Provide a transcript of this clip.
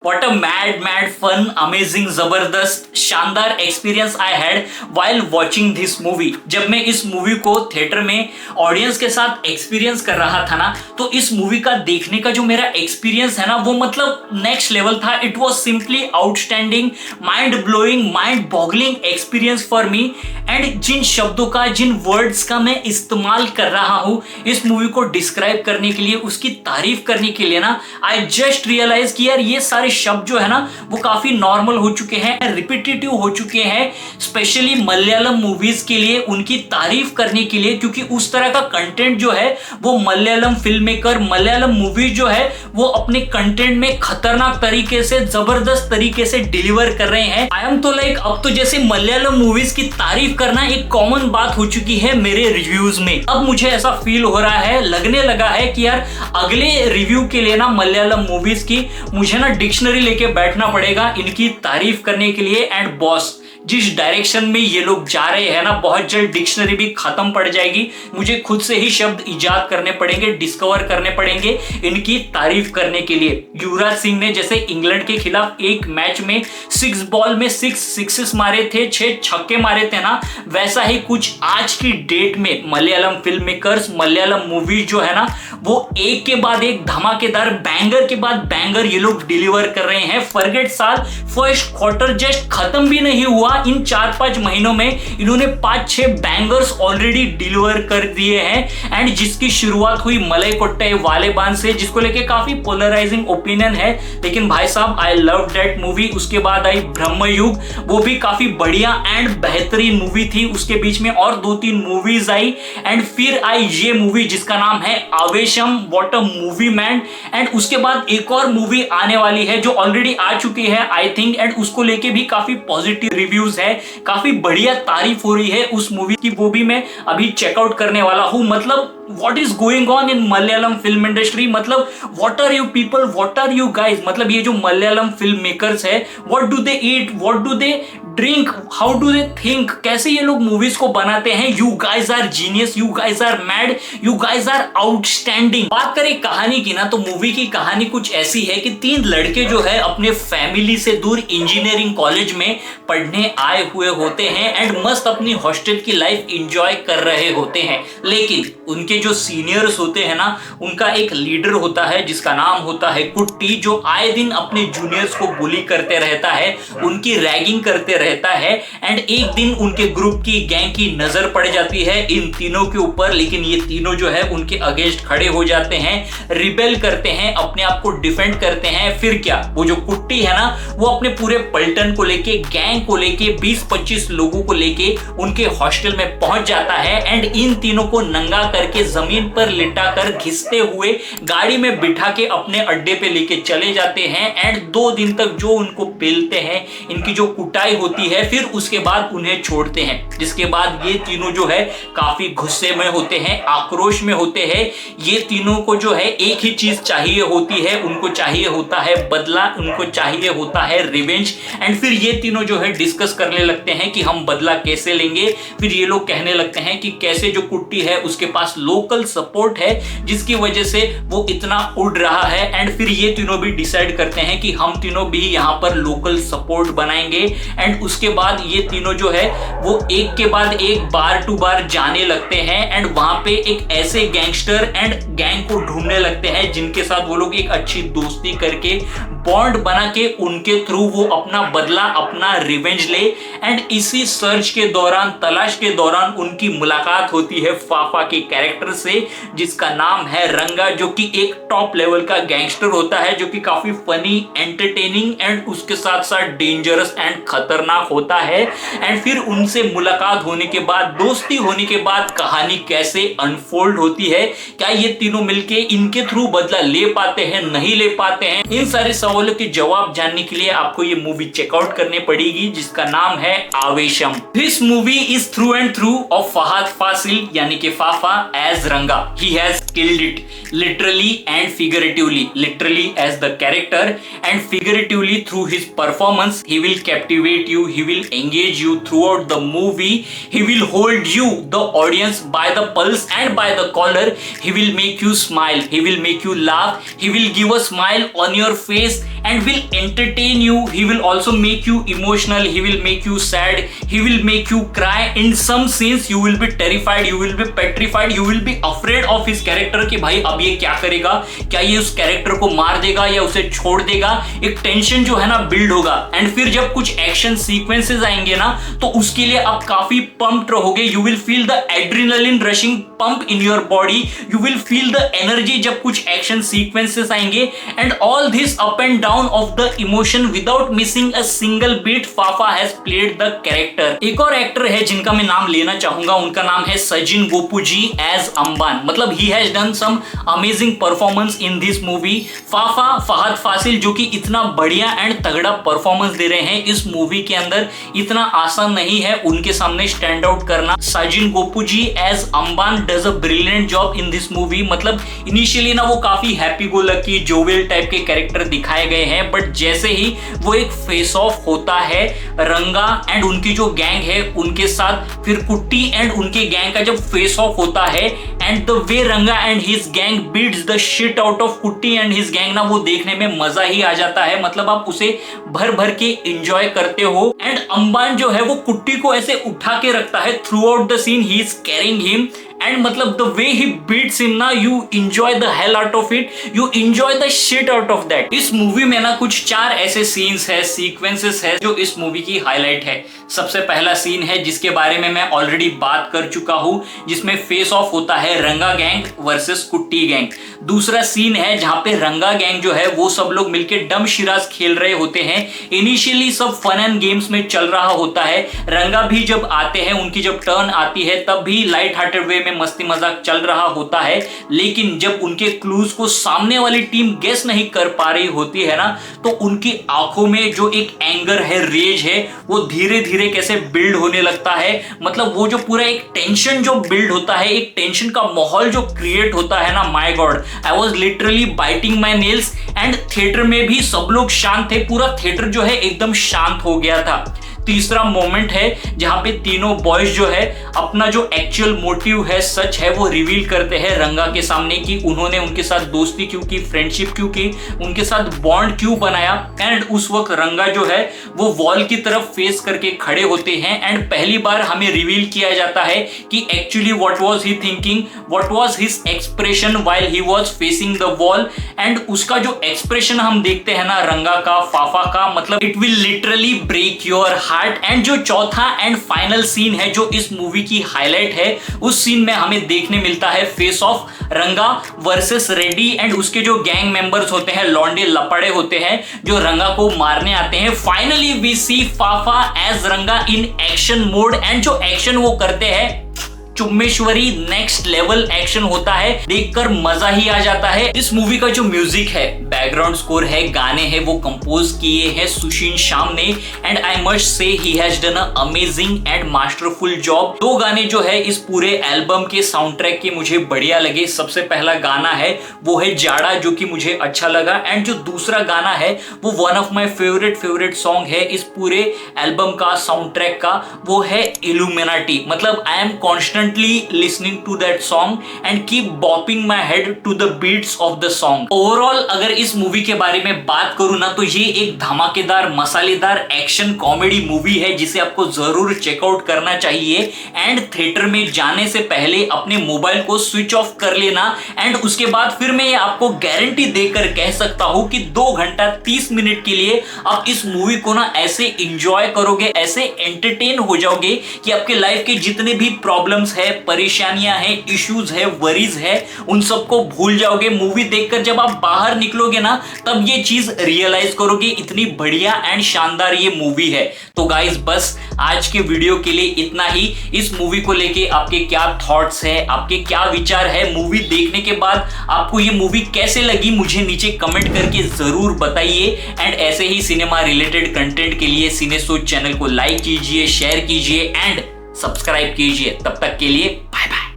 What a mad fun, amazing, जबरदस्त शानदार experience I had while watching this movie। जब मैं इस मूवी को थिएटर में ऑडियंस के साथ एक्सपीरियंस कर रहा था ना, तो इस मूवी का देखने का जो मेरा एक्सपीरियंस है ना, वो मतलब नेक्स्ट लेवल था। It was simply outstanding, mind blowing, mind boggling experience for me. And जिन शब्दों का, जिन वर्ड्स का मैं इस्तेमाल कर रहा हूँ इस मूवी को डिस्क्राइब करने के लिए, उसकी तारीफ करने के लिए ना, आई जस्ट रियलाइज कि यार ये सारे शब्द जो है ना वो काफी नॉर्मल हो चुके हैं, रिपीटेटिव हो चुके हैं, स्पेशली मलयालम मूवीज के लिए, उनकी तारीफ करने के लिए, क्योंकि उस तरह का कंटेंट जो है वो Malayalam film maker, Malayalam movies जो है वो अपने कंटेंट में खतरनाक तरीके से, जबरदस्त तरीके से डिलीवर कर रहे हैं। आई एम तो लाइक अब तो जैसे मलयालम मूवीज की तारीफ करना एक कॉमन बात हो चुकी है मेरे रिव्यूज में। अब मुझे ऐसा फील हो रहा है, लगने लगा है कि यार अगले रिव्यू के लिए ना मलयालम मूवीज की मुझे ना डिक्शनरी लेके बैठना पड़ेगा इनकी तारीफ करने के लिए। एंड बॉस, जिस डायरेक्शन में ये लोग जा रहे हैं ना, बहुत जल्द डिक्शनरी भी खत्म पड़ जाएगी। मुझे खुद से ही शब्द इजाद करने पड़ेंगे, डिस्कवर करने पड़ेंगे इनकी तारीफ करने के लिए। युवराज सिंह ने जैसे इंग्लैंड के खिलाफ एक मैच में 6 बॉल में 6 सिक्सेस मारे थे, 6 छक्के मारे थे ना, वैसा ही कुछ आज की डेट में Malayalam film makers, Malayalam movie जो है ना, वो एक के बाद एक धमाकेदार, बैंगर के बाद बैंगर ये लोग डिलीवर कर रहे हैं। फॉरगेट साल, फर्स्ट क्वार्टर जस्ट खत्म भी नहीं हुआ, इन 4-5 महीनों में इन्होंने 5-6 बैंगर्स ऑलरेडी डिलीवर कर दिए हैं। एंड जिसकी शुरुआत हुई मलई कोट्टई वालेबान से, जिसको लेके काफी पोलराइजिंग ओपिनियन है, लेकिन भाई साहब आई लव दैट मूवी। उसके बाद आई ब्रह्मयुग, वो भी काफी बढ़िया एंड बेहतरीन मूवी थी। उसके बीच में और 2-3 मूवीज आई, एंड फिर आई ये मूवी जिसका नाम है Aavesham. What a movie man. And उसके बाद एक और मूवी आने वाली है जो ऑलरेडी आ चुकी है आई थिंक, एंड उसको लेके भी काफी पॉजिटिव रिव्यूज है, काफी बढ़िया तारीफ हो रही है उस मूवी की, वो भी मैं अभी चेकआउट करने वाला हूं। मतलब what is going on in Malayalam film industry, मतलब what are you people, what are you guys. मतलब ये जो मलयालम फिल्म मेकर्स है, what do they eat, what do they drink, how do they think, कैसे ये लोग मूवीज को बनाते हैं। You guys are genius, you guys are mad, you guys are outstanding. बात करें कहानी की ना, तो मूवी की कहानी कुछ ऐसी है कि 3 लड़के जो है अपने फैमिली से दूर इंजीनियरिंग कॉलेज में पढ़ने आए हुए होते हैं एंड मस्त अपनी हॉस्टल की लाइफ एंजॉय कर रहे होते हैं। लेकिन उनके जो सीनियर्स होते हैं ना, उनका एक लीडर होता है जिसका नाम होता है कुट्टी, जो आए दिन अपने जूनियर्स को बुली करते रहता है, उनकी रैगिंग करते रहता है। एंड एक दिन उनके ग्रुप की, गैंग की नजर पड़ जाती है इन तीनों के ऊपर, लेकिन ये तीनों जो है उनके अगेंस्ट खड़े हो जाते हैं, रिबेल करते हैं, अपने आप को डिफेंड करते हैं। फिर क्या, वो जो कुट्टी है ना, वो अपने पूरे पलटन को लेके, गैंग को लेके, 20-25 लोगों को लेके उनके हॉस्टल में पहुंच जाता है। एंड इन तीनों को नंगा करके जमीन पर लिटाकर घिसते हुए गाड़ी में बिठा के अपने अड्डे पे लेके चले जाते हैं। एंड 2 दिन तक जो उनको पेलते हैं, इनकी जो कुटाई होती है, फिर उसके बाद उन्हें छोड़ते हैं। जिसके बाद ये तीनों जो है काफी गुस्से में होते हैं, आक्रोश में होते हैं। ये तीनों को जो है एक ही चीज चाहिए होती है, उनको चाहिए होता है बदला, उनको चाहिए होता है रिवेंज। एंड फिर ये तीनों जो है डिस्कस करने लगते हैं कि हम बदला कैसे लेंगे। फिर ये लोग कहने लगते हैं कि कैसे जो कुट्टी है उसके पास लोकल सपोर्ट है, जिसकी वजह से वो इतना उड़ रहा है। एंड फिर ये तीनों भी डिसाइड करते हैं कि हम तीनों भी यहाँ पर लोकल सपोर्ट बनाएंगे। एंड उसके बाद ये तीनों जो है वो एक के बाद एक, बार टू बार जाने लगते हैं। एंड वहां पे एक ऐसे गैंगस्टर एंड गैंग को ढूंढने लगते हैं जिनके साथ वो लोग एक अच्छी दोस्ती करके, बॉन्ड बना के, उनके थ्रू वो अपना बदला, अपना रिवेंज ले। एंड इसी सर्च के दौरान, तलाश के दौरान उनकी मुलाकात होती है फाफा के कैरेक्टर से, जिसका नाम है रंगा, जो कि एक टॉप लेवल का गैंगस्टर होता है, जो कि काफी फनी, एंटरटेनिंग एंड उसके साथ साथ डेंजरस एंड खतरनाक होता है। एंड फिर उनसे मुलाकात होने के बाद, दोस्ती होने के बाद कहानी कैसे अनफोल्ड होती है, क्या ये तीनों मिलके इनके थ्रू बदला ले पाते हैं, नहीं ले पाते हैं, इन सारे सवालों के जवाब जानने के लिए आपको ये मूवी चेकआउट करनी पड़ेगी, जिसका नाम है Aavesham. This movie is through and through of Fahadh Faasil, यानी कि Fafa as Ranga. He has killed it literally and figuratively, literally as the character and figuratively through his performance. He will captivate you you, he will engage you throughout the movie, he will hold you, the audience, by the pulse and by the collar, he will make you smile, he will make you laugh, he will give a smile on your face and will entertain you, he will also make you emotional, he will make you sad, he will make you cry. In some scenes you will be terrified, you will be petrified, you will be afraid of his character कि भाई अब ये क्या करेगा, क्या ये उस character को मार देगा या उसे छोड़ देगा, एक टेंशन जो है ना बिल्ड होगा। एंड फिर जब कुछ एक्शन सीक्वेंसेस आएंगे ना तो उसके लिए आप काफी पंप्ड रहोगे, you will feel the adrenaline rushing pump in your body, you will feel the energy जब कुछ एक्शन सीक्वेंसेस आएंगे। And all this up and down of the emotion without missing a single beat, Fafa has played the character. एक और actor है जिनका मैं नाम लेना चाहूंगा, उनका नाम है सजिन गोपू जी एज अंबान। मतलब he has done some amazing performance in this movie. Fafa Fahadh Faasil जो कि इतना बढ़िया एंड तगड़ा परफॉर्मेंस दे रहे हैं इस मूवी के अंदर, इतना आसान नहीं है उनके सामने स्टैंड आउट करना। Sajin Gopu ji as Amban does a brilliant job in this movie. मतलब इनिशियली ना वो काफी happy go lucky jovial type के कैरेक्टर दिखाए गए हैं, बट जैसे ही वो एक फेस ऑफ होता है रंगा एंड उनकी जो गैंग है उनके साथ, फिर कुट्टी एंड उनके गैंग का जब फेस ऑफ होता है and the way Ranga and his gang beats the shit out of Kutty and his gang ना, वो देखने में मजा ही आ जाता है। मतलब आप उसे भर भर के एंजॉय करते हो। एंड अंबान जो है वो कुट्टी को ऐसे उठा के रखता है throughout the scene, he is carrying him and मतलब the way he beats him ना, you enjoy the hell out of it, you enjoy the shit out of that. इस मूवी में ना कुछ 4 ऐसे सीन्स है, सीक्वेंसेस है जो इस मूवी की हाईलाइट है। सबसे पहला सीन है जिसके बारे में मैं ऑलरेडी बात कर चुका हूं, जिसमें फेस ऑफ होता है रंगा गैंग वर्सेस कुट्टी गैंग। दूसरा सीन है जहां पे रंगा गैंग जो है वो सब लोग मिलकर डम शिराज खेल रहे होते हैं। इनिशियली सब फन एंड गेम्स में चल रहा होता है, रंगा भी जब आते हैं, उनकी जब टर्न आती है तब भी लाइट हार्टेड वे में मस्ती मजाक चल रहा होता है। लेकिन जब उनके क्लूज को सामने वाली टीम गेस नहीं कर पा रही होती है ना, तो उनकी आंखों में जो एक एंगर है, रेज है, वो धीरे धीरे कैसे बिल्ड होने लगता है। मतलब वो जो पूरा एक टेंशन जो बिल्ड होता है, एक टेंशन का माहौल जो क्रिएट होता है ना, my God, I was literally biting my nails. And theatre में भी सब लोग शांत थे, पूरा थिएटर जो है एकदम शांत हो गया था। तीसरा मोमेंट है जहां पे तीनों बॉयज जो है अपना जो एक्चुअल मोटिव है, सच है, वो रिवील करते हैं रंगा के सामने कि उन्होंने उनके साथ दोस्ती क्यों की, फ्रेंडशिप क्यों की, उनके साथ बॉन्ड क्यों बनाया। एंड उस वक्त रंगा जो है वो वॉल की तरफ फेस करके खड़े होते हैं एंड पहली बार हमें रिवील किया जाता है कि actually what was he thinking, what was his expression while he was facing the wall. And उसका जो एक्सप्रेशन हम देखते हैं ना रंगा का, फाफा का, मतलब it will literally break your heart. And जो चौथा एंड फाइनल सीन है जो इस मूवी की हाईलाइट है, उस सीन में हमें देखने मिलता है फेस ऑफ रंगा वर्सेस रेड्डी एंड उसके जो गैंग मेंबर्स होते हैं, लौंडे लपड़े होते हैं जो रंगा को मारने आते हैं। Finally we see Fafa as Ranga in action mode and जो एक्शन वो करते हैं चुम्मेश्वरी नेक्स्ट लेवल एक्शन होता है, देखकर मजा ही आ जाता है। इस मूवी का जो म्यूजिक है, बैकग्राउंड स्कोर है, गाने हैं, वो कंपोज किए हैं सुशीन श्याम ने and I must say he has done a amazing and masterful job. 2 गाने जो है इस पूरे एल्बम के साउंड ट्रैक के मुझे बढ़िया लगे। सबसे पहला गाना है वो है जाड़ा, जो कि मुझे अच्छा लगा। एंड जो दूसरा गाना है वो one of my favourite song है इस पूरे एल्बम का साउंड ट्रैक का, वो है इल्यूमिनाटी। मतलब I am constant listening to that song and keep bopping my head to the beats of the song. Overall अगर इस मूवी के बारे में बात करूं ना तो ये एक धमाकेदार मसालेदार एक्शन कॉमेडी मूवी है जिसे आपको जरूर चेकआउट करना चाहिए। एंड थिएटर में जाने से पहले अपने मोबाइल को स्विच ऑफ कर लेना एंड उसके बाद फिर मैं ये आपको गारंटी देकर कह सकता हूं कि 2 घंटा 30 मिनट के लिए आप इस मूवी को ना ऐसे इंजॉय करोगे, ऐसे एंटरटेन हो जाओगे कि आपके लाइफ के जितने भी प्रॉब्लम्स है, परेशानियां हैं, इश्यूज है, वरीज है, उन सबको भूल जाओगे। मूवी देखकर जब आप बाहर निकलोगे ना तब ये चीज रियलाइज करोगे, इतनी बढ़िया एंड शानदार ये मूवी है। तो गाइस बस आज के वीडियो के लिए इतना ही। इस मूवी को लेके आपके क्या थॉट्स है, आपके क्या विचार है, मूवी देखने के बाद आपको ये मूवी कैसे लगी मुझे नीचे कमेंट करके जरूर बताइए। एंड ऐसे ही सिनेमा रिलेटेड कंटेंट के लिए सिनेसोच चैनल को लाइक कीजिए, शेयर कीजिए एंड सब्सक्राइब कीजिए। तब तक के लिए बाय बाय।